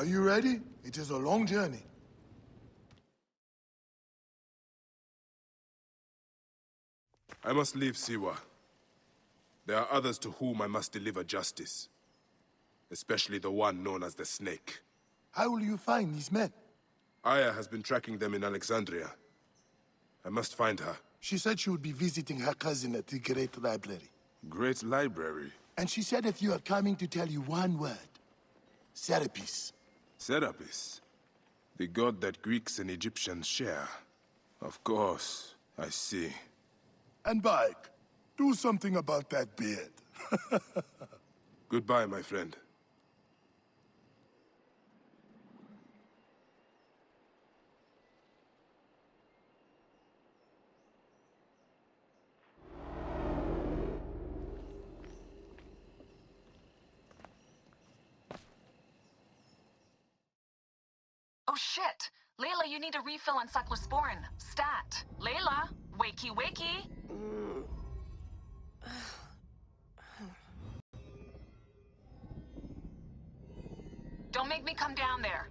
Are you ready? It is a long journey. I must leave Siwa. There are others to whom I must deliver justice. Especially the one known as the Snake. How will you find these men? Aya has been tracking them in Alexandria. I must find her. She said she would be visiting her cousin at the Great Library. Great Library? And she said that you are coming to tell you one word. Serapis. Serapis? The god that Greeks and Egyptians share. Of course, I see. And Bayek, do something about that beard. Goodbye, my friend. Oh shit! Layla, you need a refill on cyclosporin. Stat. Layla, wakey wakey! Don't make me come down there.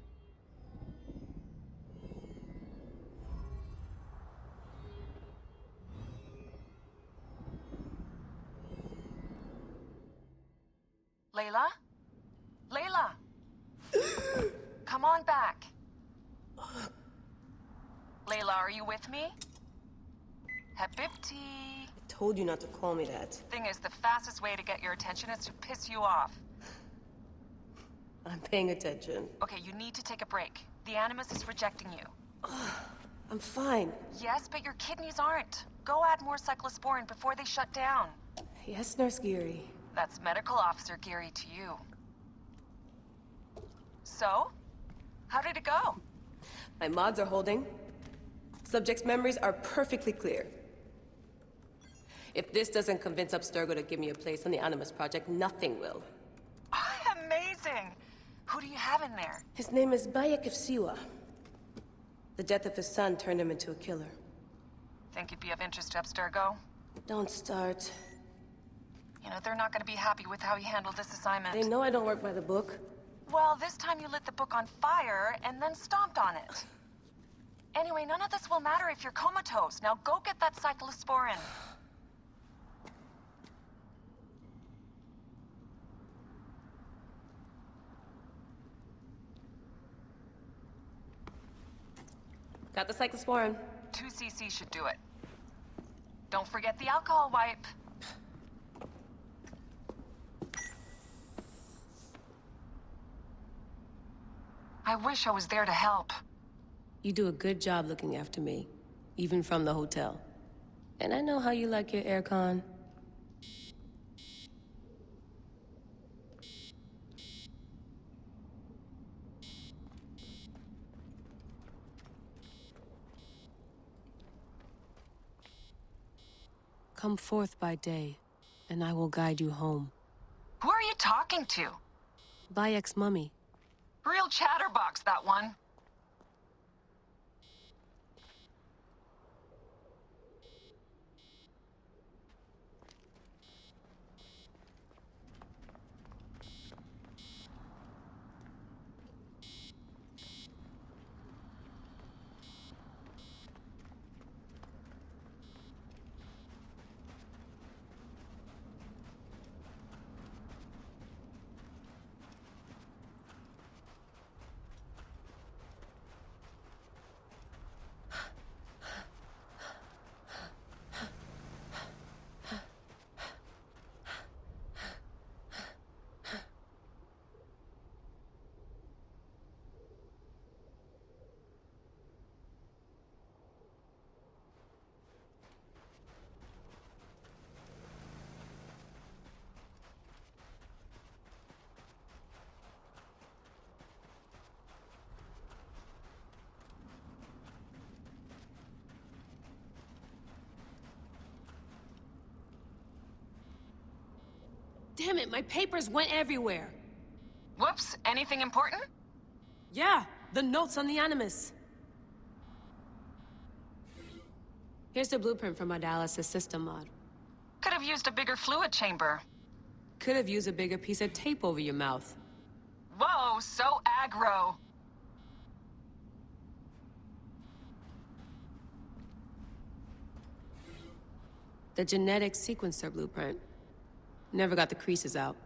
Layla? Layla! Come on back. Layla, are you with me? Habibti. I told you not to call me that. Thing is, the fastest way to get your attention is to piss you off. I'm paying attention. Okay, you need to take a break. The Animus is rejecting you. I'm fine. Yes, but your kidneys aren't. Go add more cyclosporin before they shut down. Yes, Nurse Geary. That's Medical Officer Geary to you. So? How did it go? My mods are holding. Subject's memories are perfectly clear. If this doesn't convince Abstergo to give me a place on the Animus Project, nothing will. Amazing! Who do you have in there? His name is Bayek of Siwa. The death of his son turned him into a killer. Think you'd be of interest to Abstergo? Don't start. You know, they're not gonna be happy with how you handled this assignment. They know I don't work by the book. Well, this time you lit the book on fire and then stomped on it. Anyway, none of this will matter if you're comatose. Now go get that cyclosporin. Got the cyclosporin. 2 cc should do it. Don't forget the alcohol wipe. I wish I was there to help. You do a good job looking after me, even from the hotel. And I know how you like your aircon. Come forth by day, and I will guide you home. Who are you talking to? Bayek's mummy. Real chatterbox, that one. Damn it, my papers went everywhere. Whoops, anything important? Yeah, the notes on the Animus. Here's the blueprint for my dialysis system mod. Could have used a bigger fluid chamber. Could have used a bigger piece of tape over your mouth. Whoa, so aggro. The genetic sequencer blueprint. Never got the creases out.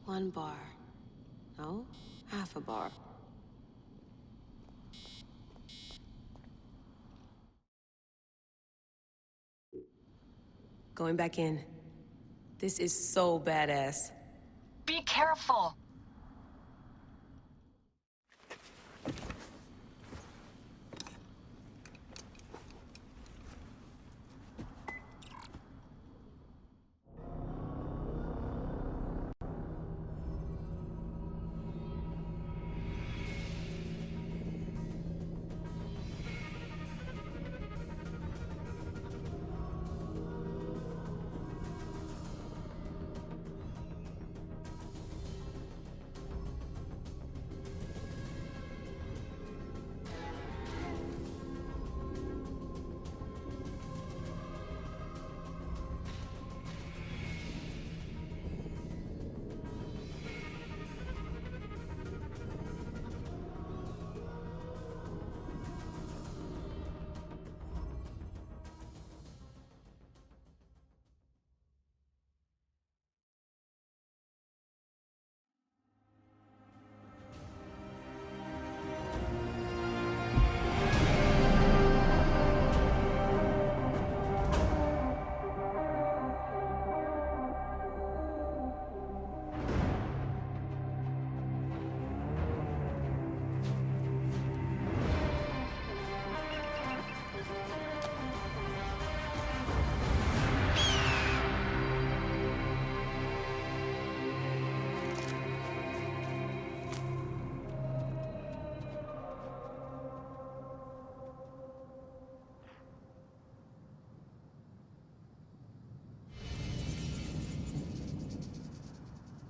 One bar. No, half a bar. Going back in. This is so badass. Be careful.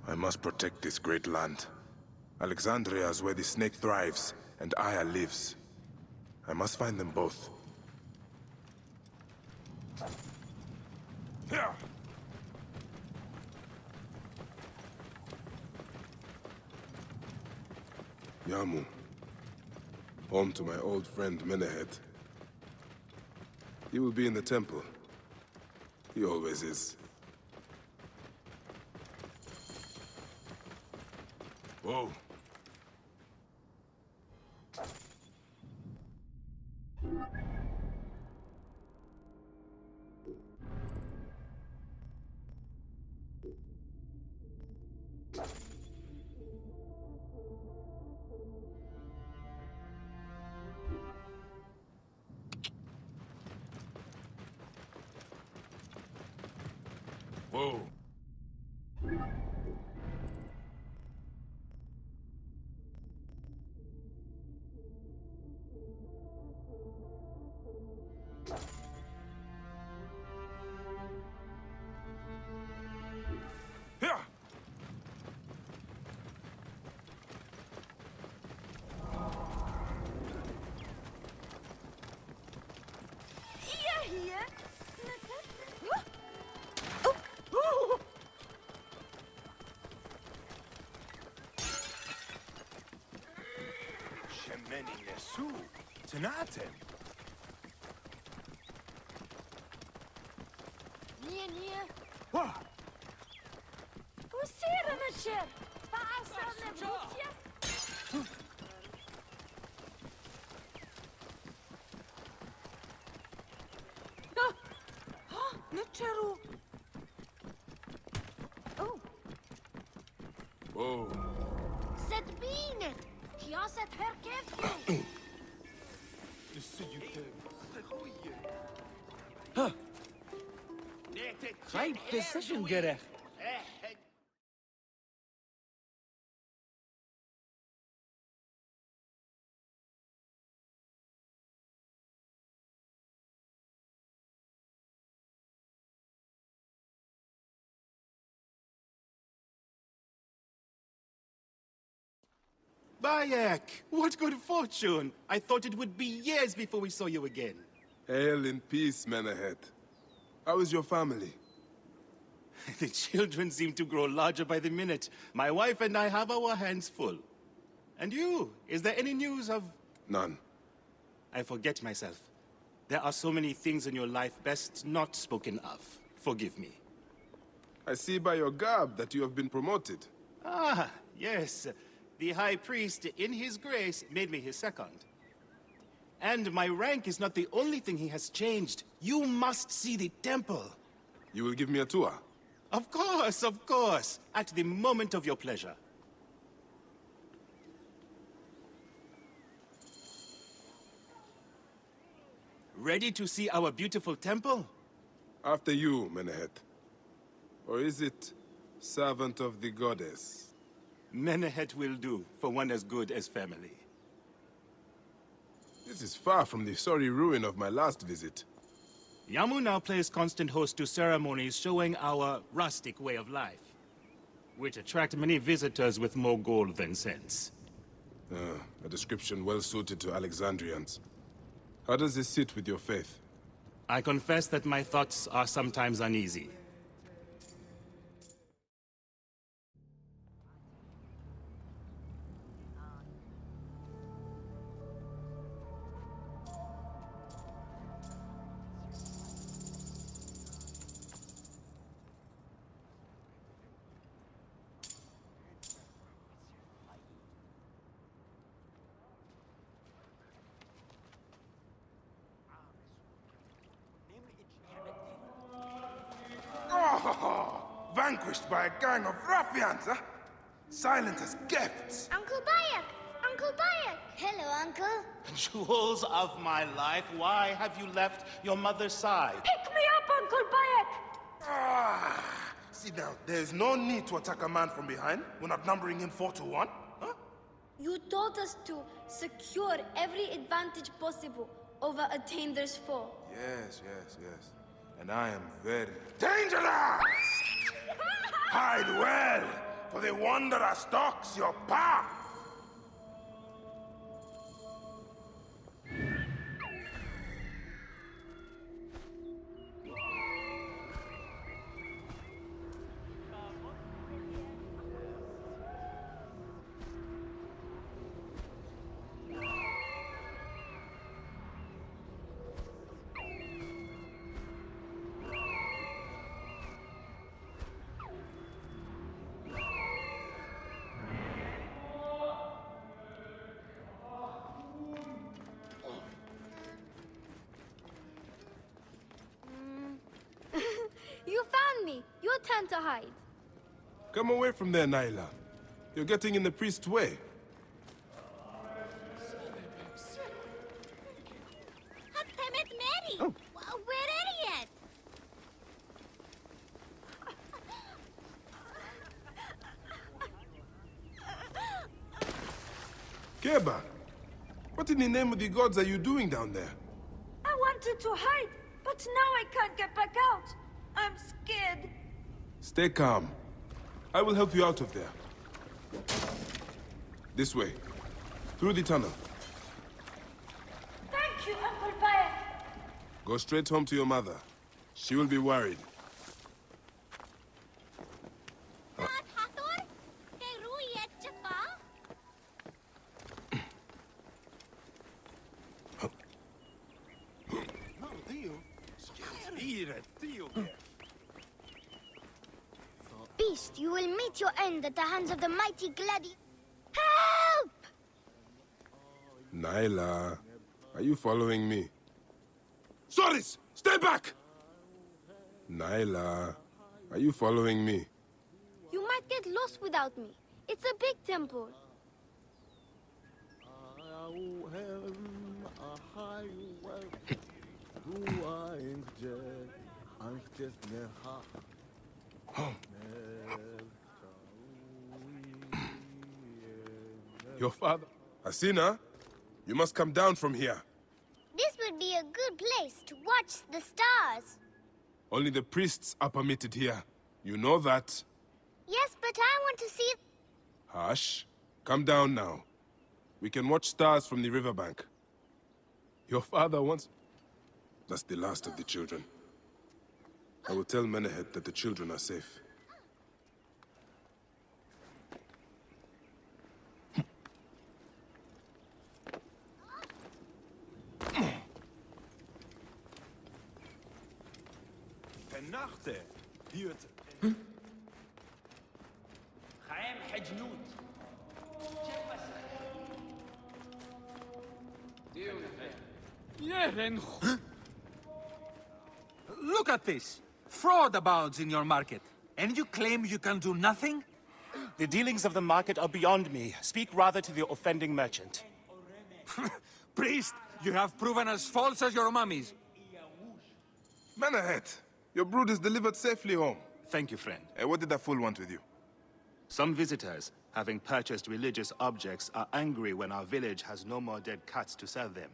I must protect this great land. Alexandria is where the snake thrives, and Aya lives. I must find them both. Yamu. Home to my old friend Menehet. He will be in the temple. He always is. Whoa. Whoa. Tanatem. Niye? Wah! Usira nascer. Passa na Rússia. Nasceru. Oh. Whoa. Sedbinet. Kiaset herkevju. Geen precision gerecht. Bayek, what good fortune! I thought it would be years before we saw you again. Hail in peace, Menehet. How is your family? The children seem to grow larger by the minute. My wife and I have our hands full. And you, is there any news of... None. I forget myself. There are so many things in your life best not spoken of. Forgive me. I see by your garb that you have been promoted. Ah, yes. The High Priest, in his grace, made me his second. And my rank is not the only thing he has changed. You must see the temple. You will give me a tour? Of course. At the moment of your pleasure. Ready to see our beautiful temple? After you, Menehet. Or is it servant of the goddess? Menehet will do, for one as good as family. This is far from the sorry ruin of my last visit. Yamu now plays constant host to ceremonies showing our rustic way of life, which attract many visitors with more gold than sense. A description well suited to Alexandrians. How does this sit with your faith? I confess that my thoughts are sometimes uneasy. Vanquished by a gang of ruffians, huh? Silent as gifts. Uncle Bayek! Uncle Bayek! Hello, Uncle. Jewels of my life, why have you left your mother's side? Pick me up, Uncle Bayek! See now, there's no need to attack a man from behind. We're not numbering him 4-1, huh? You taught us to secure every advantage possible over a Tainder's foe. Yes. And I am very dangerous! Hide well, for the wanderer stalks your path! You found me. Your turn to hide. Come away from there, Naila. You're getting in the priest's way. Oh. Where are you? Keba, what in the name of the gods are you doing down there? I wanted to hide, but now I can't get back out. I'm scared. Stay calm. I will help you out of there. This way. Through the tunnel. Thank you, Uncle Bayek. Go straight home to your mother. She will be worried. Beast, you will meet your end at the hands of the mighty gladi. Help! Naila, are you following me? Soris, stay back! Naila, are you following me? You might get lost without me. It's a big temple. Your father? Hasina, you must come down from here. This would be a good place to watch the stars. Only the priests are permitted here. You know that. Yes, but I want to see... Hush. Come down now. We can watch stars from the riverbank. Your father wants... That's the last of the children. I will tell Menehet that the children are safe. Nachte. Hierte. خيم حجنوت. Look at this. Fraud abounds in your market. And you claim you can do nothing? The dealings of the market are beyond me. Speak rather to the offending merchant. Priest, you have proven as false as your mummies. Menehet, your brood is delivered safely home. Thank you, friend. What did that fool want with you? Some visitors, having purchased religious objects, are angry when our village has no more dead cats to sell them.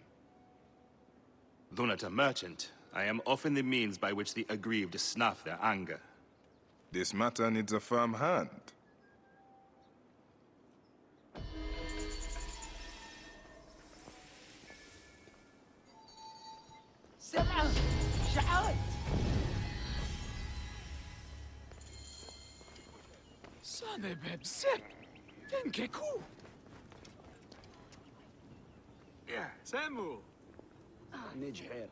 Though not a merchant, I am often the means by which the aggrieved snuff their anger. This matter needs a firm hand. سمعت شعرت صانع بسر تنككو Yeah, Samu. نجحر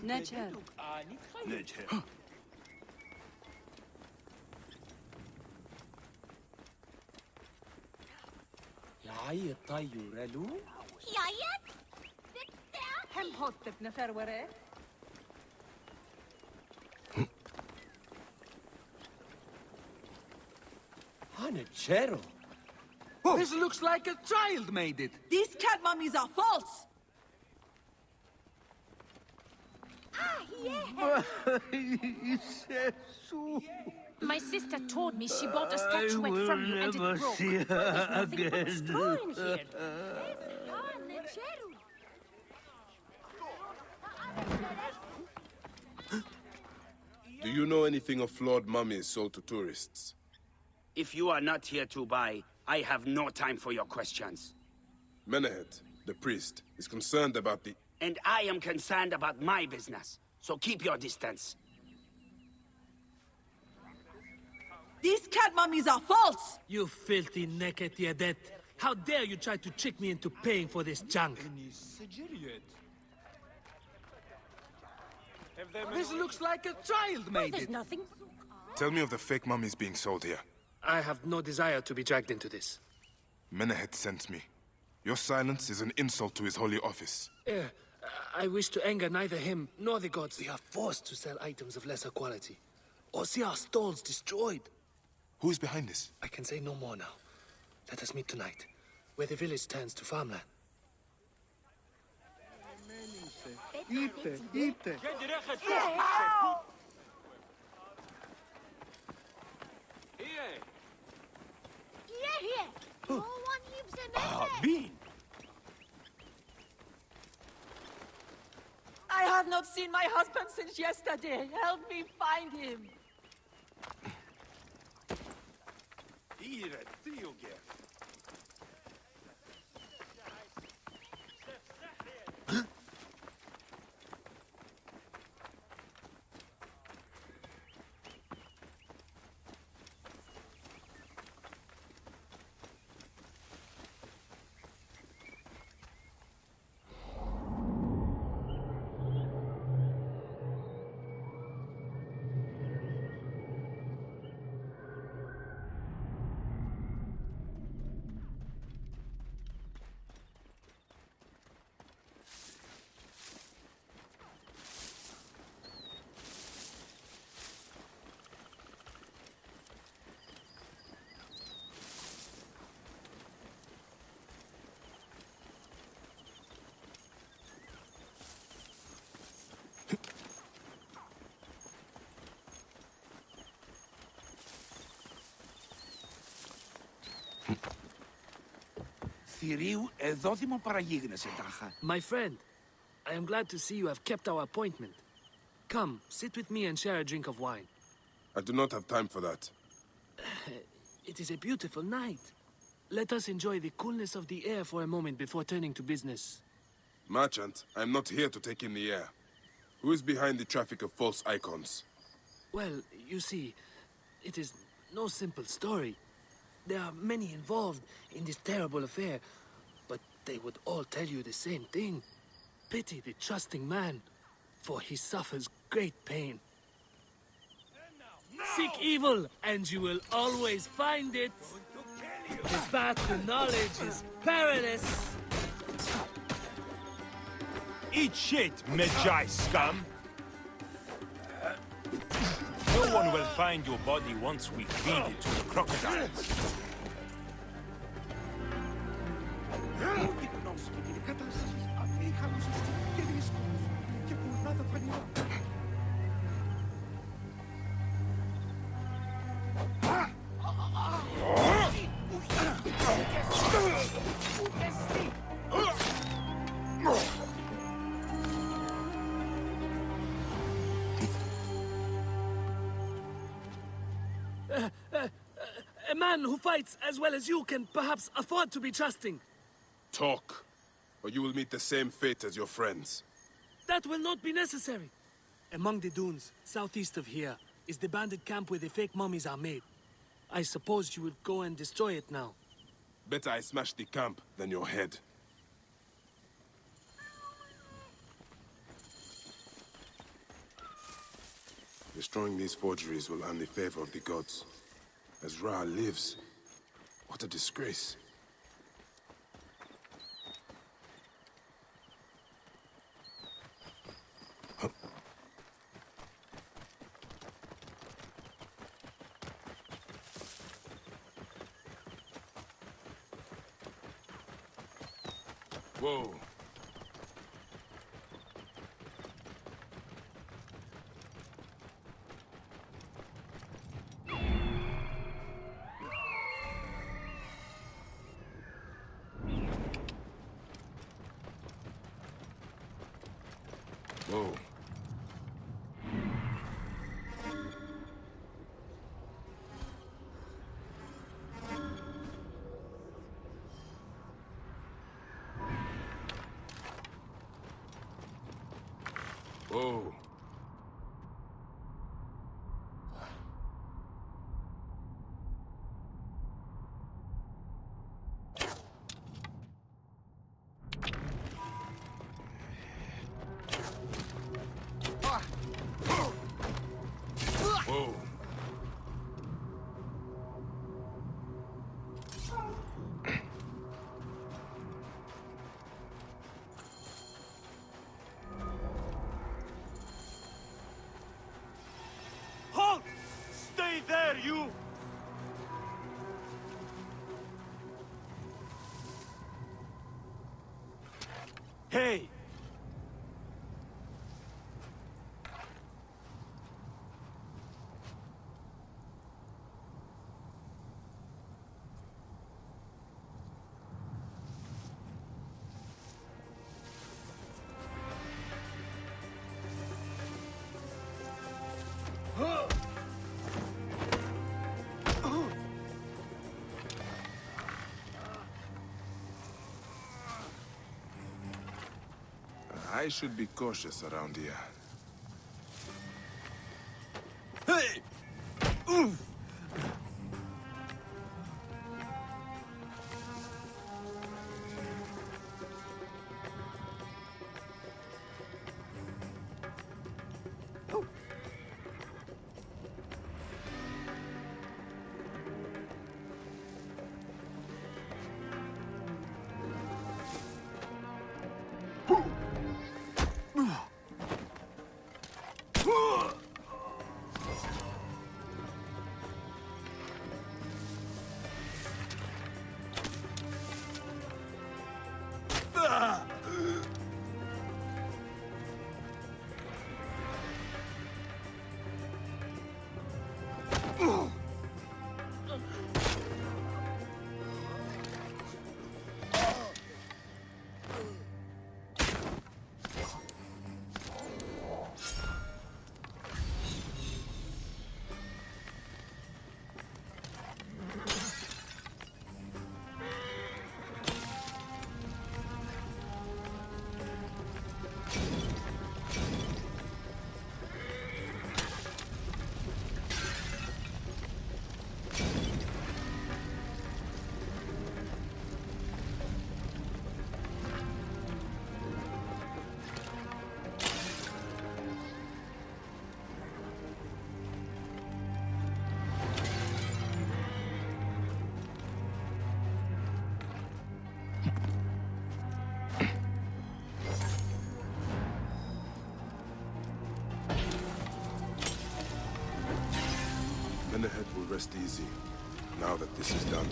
نجهر. نجحر. يعيط طيو رالو يعيط؟ هم هوت بنفر وراه. هانا تشيرو This looks like a child made it. These cat mummies are false! My sister told me she bought a statuette from you and it broke. There's nothing but straw in here. Do you know anything of flawed mummies sold to tourists? If you are not here to buy, I have no time for your questions. Menehet, the priest, is concerned about the... And I am concerned about my business. So keep your distance. These cat mummies are false! You filthy naked Yadet. How dare you try to trick me into paying for this junk? This looks like a child made it. Nothing. Tell me of the fake mummies being sold here. I have no desire to be dragged into this. Menehet sent me. Your silence is an insult to his holy office. I wish to anger neither him nor the gods. We are forced to sell items of lesser quality, or see our stalls destroyed. Who is behind this? I can say no more now. Let us meet tonight, where the village turns to farmland. Here. No one lives in it. Bean. I have not seen my husband since yesterday. Help me find him. Κυρίου, εδώ δημοπαραγίγνεσαι τάχα. My friend, I am glad to see you have kept our appointment. Come, sit with me and share a drink of wine. I do not have time for that. It is a beautiful night. Let us enjoy the coolness of the air for a moment before turning to business. Merchant, I am not here to take in the air. Who is behind the traffic of false icons? Well, you see, it is no simple story. There are many involved in this terrible affair, but they would all tell you the same thing. Pity the trusting man, for he suffers great pain. Seek evil, and you will always find it. The path to knowledge is perilous. Eat shit, Magi scum! No one will find your body once we feed it to the crocodiles. A man who fights as well as you can perhaps afford to be trusting. Talk, or you will meet the same fate as your friends. That will not be necessary. Among the dunes, southeast of here, is the bandit camp where the fake mummies are made. I suppose you would go and destroy it now. Better I smash the camp than your head. Destroying these forgeries will earn the favor of the gods. As Ra lives, what a disgrace. Whoa. Whoa. Whoa. Whoa. Halt! Stay there, you! Hey! I should be cautious around here. Hey! Oof! Menehet will rest easy, now that this is done.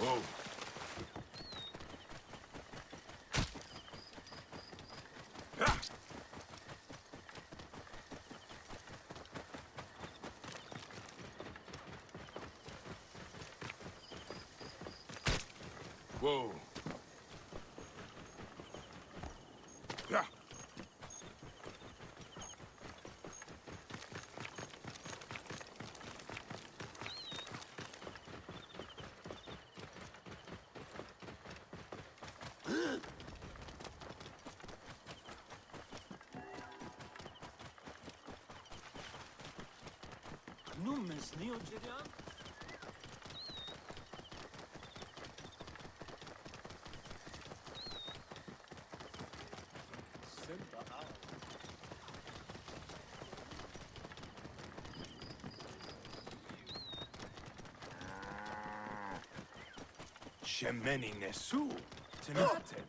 Whoa. Whoa. Yeah. Shemeni Nesu. Tenate.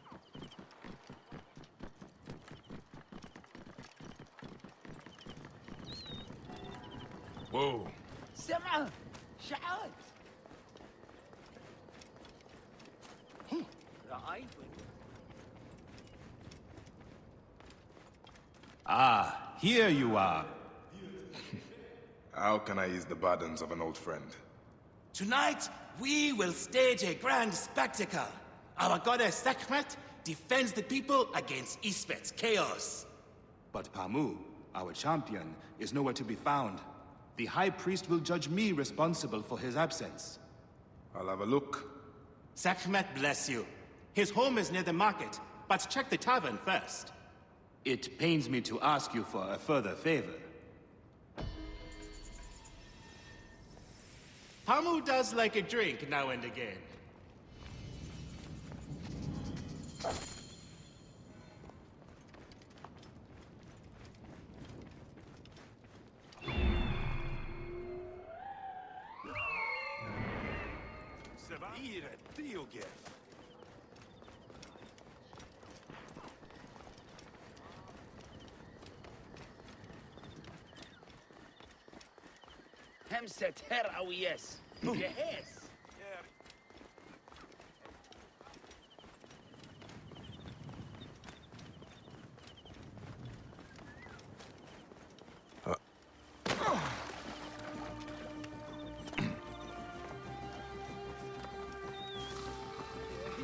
Whoa. سمعة شعات رأيت Ah, here you are. How can I ease the burdens of an old friend? Tonight, we will stage a grand spectacle. Our goddess Sekhmet defends the people against Isfet's chaos. But Pamu, our champion, is nowhere to be found. The High Priest will judge me responsible for his absence. I'll have a look. Sekhmet bless you. His home is near the market, but check the tavern first. It pains me to ask you for a further favor. Pamu does like a drink now and again. همسة هرعويس جهاز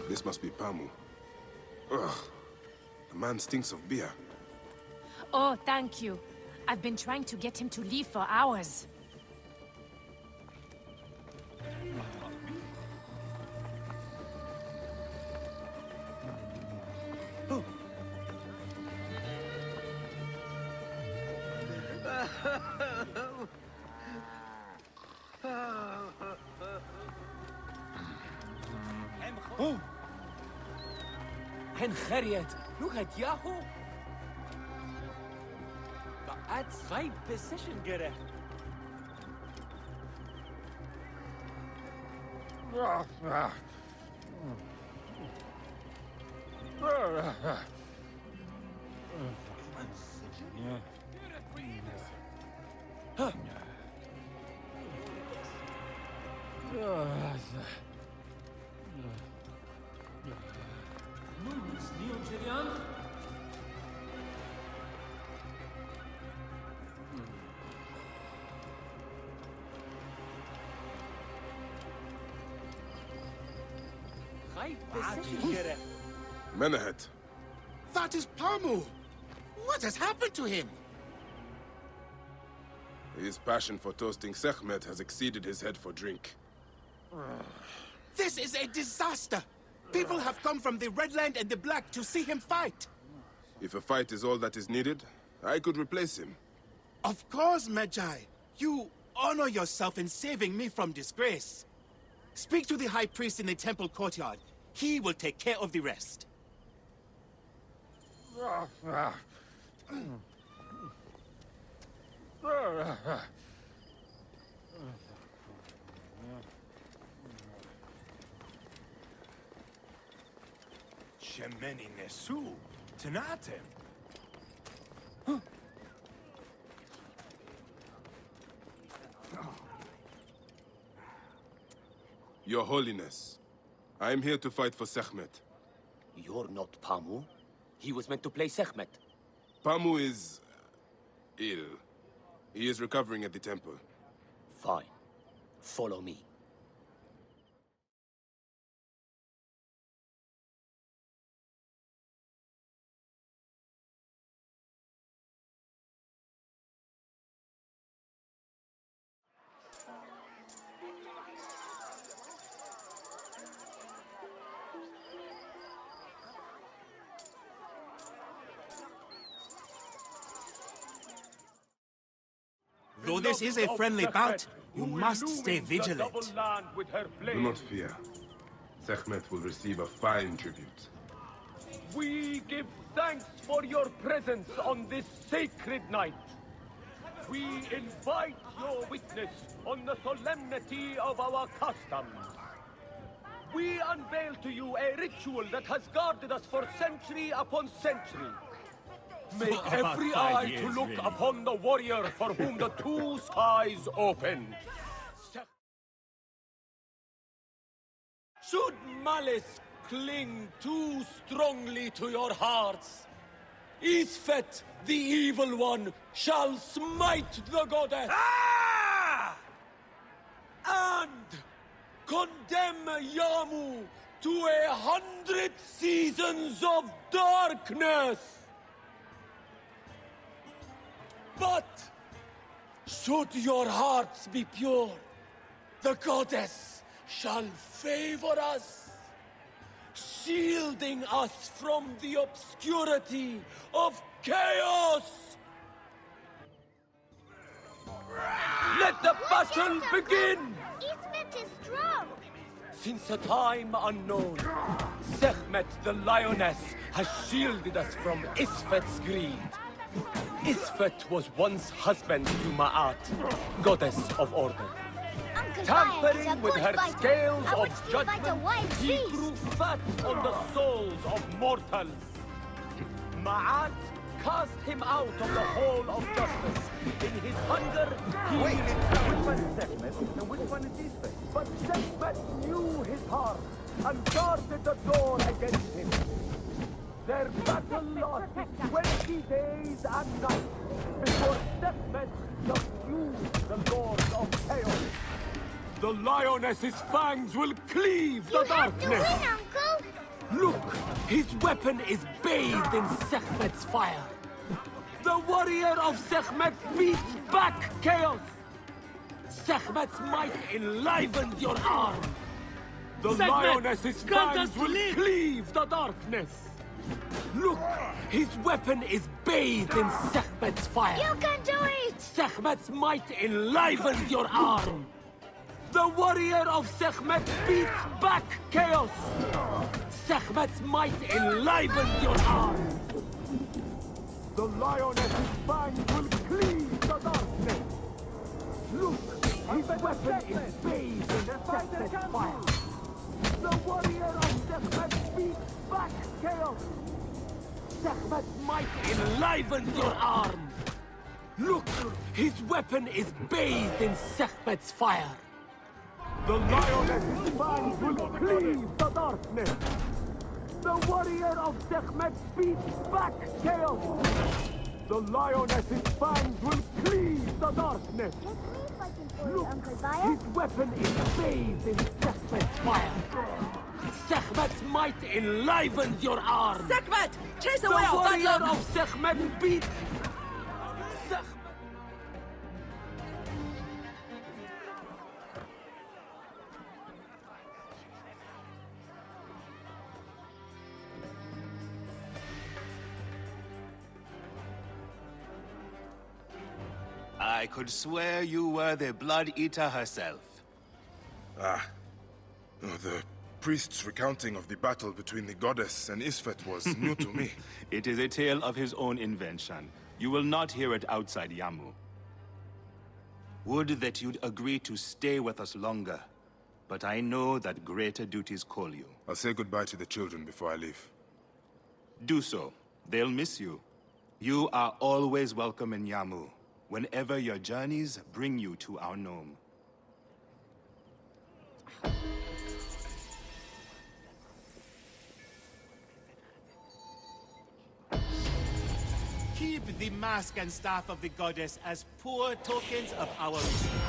This must be Pamu. Ugh. The man stinks of beer. Oh, thank you. I've been trying to get him to leave for hours. هن خريت لغت ياهو بعد صيد بسيشن جره Menehet. That is Pamu! What has happened to him? His passion for toasting Sekhmet has exceeded his head for drink. This is a disaster! People have come from the Red Land and the Black to see him fight! If a fight is all that is needed, I could replace him. Of course, Magi. You honor yourself in saving me from disgrace. Speak to the High Priest in the temple courtyard. He will take care of the rest. Shemeni Nesu, Tanatem. Your Holiness, I am here to fight for Sekhmet. You're not Pamu. He was meant to play Sekhmet. Pamu is... ill. He is recovering at the temple. Fine. Follow me. Though this is a friendly bout, you must stay vigilant. Do not fear. Sekhmet will receive a fine tribute. We give thanks for your presence on this sacred night. We invite your witness on the solemnity of our customs. We unveil to you a ritual that has guarded us for century upon century. Make every eye to look upon the warrior for whom the two skies opened. Should malice cling too strongly to your hearts, Isfet, the evil one, shall smite the goddess. And condemn Yamu to 100 seasons of darkness. But should your hearts be pure, the goddess shall favor us, shielding us from the obscurity of chaos. Let the battle begin! Ismet is strong! Since a time unknown, Sekhmet the lioness has shielded us from Isfet's greed. Isfet was once husband to Ma'at, goddess of order. Tampering with her scales of judgment, he grew fat on the souls of mortals. Ma'at cast him out of the hall of justice. In his hunger, he... Wait! Which one is Sekhmet and which one is Isfet? But Sekhmet knew his heart and guarded the door against him. Their battle lasted 20 days and nights before Sekhmet subdued the Lord of Chaos. The lioness's fangs will cleave the darkness! You have to win, Uncle! Look! His weapon is bathed in Sekhmet's fire. The warrior of Sekhmet beats back chaos! Sekhmet's might enlivened your arm! The lioness's fangs will cleave the darkness! Look! His weapon is bathed in Sekhmet's fire! You can do it! Sekhmet's might enlivened your arm! The warrior of Sekhmet beats back chaos! Sekhmet's might enlivened your arm! The lioness's fangs will cleave the darkness! Look! His weapon is bathed in Sekhmet's fire! The warrior of Sekhmet beats back chaos! Sekhmet's might enlivened your arm! Look! His weapon is bathed in Sekhmet's fire! The lioness's fangs will cleave the darkness! The warrior of Sekhmet beats back chaos! The lioness's fangs will cleave the darkness! Look! His weapon is bathed in Sekhmet's fire! Sekhmet's might enlivened your arm! Sekhmet! Chase away the our bad warrior luck! of Sekhmet beat... I could swear you were the Blood Eater herself. Ah. Oh, the priest's recounting of the battle between the goddess and Isfet was new to me. It is a tale of his own invention. You will not hear it outside Yamu. Would that you'd agree to stay with us longer. But I know that greater duties call you. I'll say goodbye to the children before I leave. Do so. They'll miss you. You are always welcome in Yamu, whenever your journeys bring you to our gnome. Keep the mask and staff of the goddess as poor tokens of our respect.